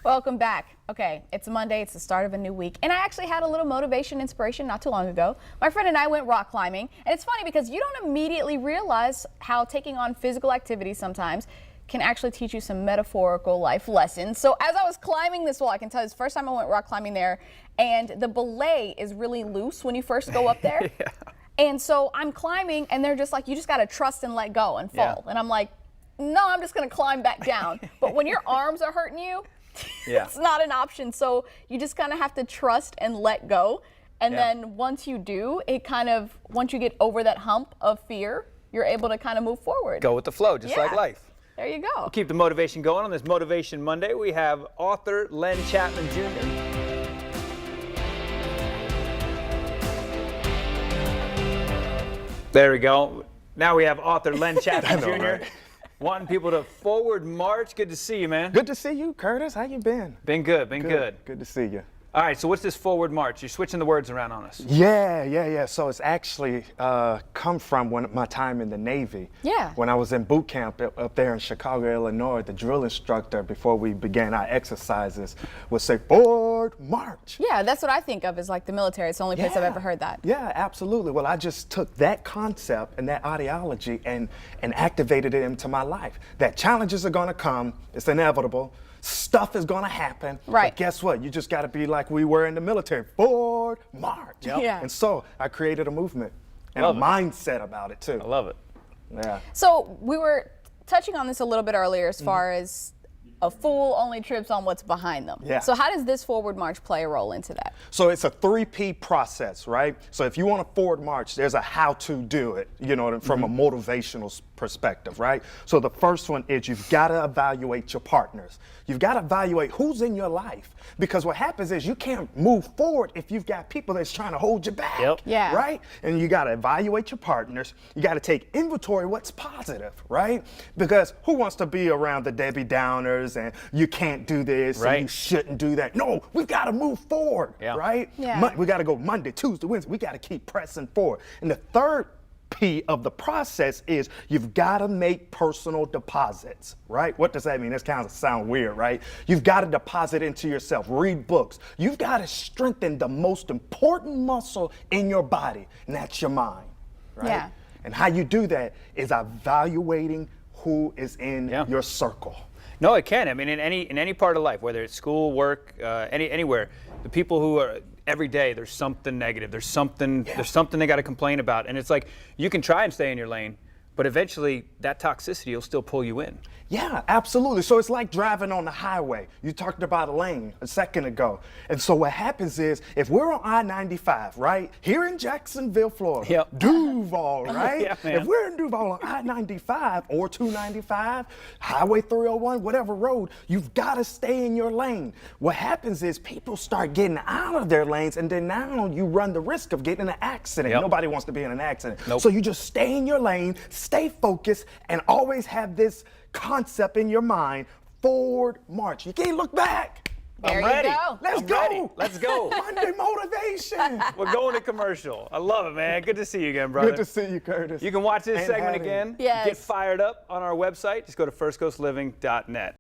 Welcome back. Okay, it's Monday, it's the start of a new week, and I actually had a little motivation, inspiration not too long ago. My friend and I went rock climbing, and it's funny because you don't immediately realize how taking on physical activity sometimes can actually teach you some metaphorical life lessons. So as I was climbing this wall, I can tell you, it's the first time I went rock climbing there, and the belay is really loose when you first go up there. Yeah. And so I'm climbing, and they're just like, you just got to trust and let go and fall. Yeah. And I'm like, no, I'm just going to climb back down. But when your arms are hurting you, it's not an option. So you just kind of have to trust and let go. And then once you do, it kind of, once you get over that hump of fear, you're able to kind of move forward. Go with the flow, just like life. There you go. We'll keep the motivation going on this Motivation Monday. We have author Len Chapman Jr. There we go. Now we have author Len Chapman Jr. Right. Wanting people to forward march. Good to see you, man. Good to see you, Curtis. How you been? Been good, been good. Good to see you. All right, so what's this forward march? You're switching the words around on us. Yeah. So it's actually come from my time in the Navy. Yeah. When I was in boot camp up there in Chicago, Illinois, the drill instructor, before we began our exercises, would say, forward march. Yeah, that's what I think of as like the military. It's the only place I've ever heard that. Yeah, absolutely. Well, I just took that concept and that ideology and activated it into my life. That challenges are going to come. It's inevitable. Stuff is going to happen. Right. But guess what? You just got to be like we were in the military. Forward march. Yep. Yeah. And so I created a movement and Love a it. mindset about it too. I love it. Yeah. So we were touching on this a little bit earlier as far as a fool only trips on what's behind them. Yeah. So how does this forward march play a role into that? So it's a 3P process, right? So if you want to forward march, there's a how to do it, you know, from a motivational perspective, right? So the first one is you've got to evaluate your partners. You've got to evaluate who's in your life, because what happens is you can't move forward if you've got people that's trying to hold you back. Yep. Yeah. Right? And you got to evaluate your partners. You got to take inventory of what's positive, right? Because who wants to be around the Debbie Downers and you can't do this Right. and you shouldn't do that? No, we've got to move forward, right? Yeah. We got to go Monday, Tuesday, Wednesday. We got to keep pressing forward. And the third P of the process is you've got to make personal deposits, right? What does that mean? This kind of sound weird, right? You've got to deposit into yourself, read books. You've got to strengthen the most important muscle in your body, and that's your mind, right? Yeah. And how you do that is evaluating who is in your circle. No, it can. I mean, in any part of life, whether it's school, work, anywhere, the people who are every day, there's something negative. There's something they got to complain about, and it's like you can try and stay in your lane, but eventually that toxicity will still pull you in. Yeah, absolutely. So it's like driving on the highway. You talked about a lane a second ago. And so what happens is if we're on I-95, right, here in Jacksonville, Florida, Duval, right? Yeah, man. If we're in Duval on I-95 or 295, Highway 301, whatever road, you've got to stay in your lane. What happens is people start getting out of their lanes, and then now you run the risk of getting in an accident. Yep. Nobody wants to be in an accident. Nope. So you just stay in your lane, stay focused, and always have this concept in your mind, forward march. You can't look back. There I'm you ready. go. Let's I'm go. ready. Let's go. Monday motivation. We're going to commercial. I love it, man. Good to see you again, brother. Good to see you, Curtis. You can watch this And segment having again. Yes. Get fired up on our website. Just go to firstcoastliving.net.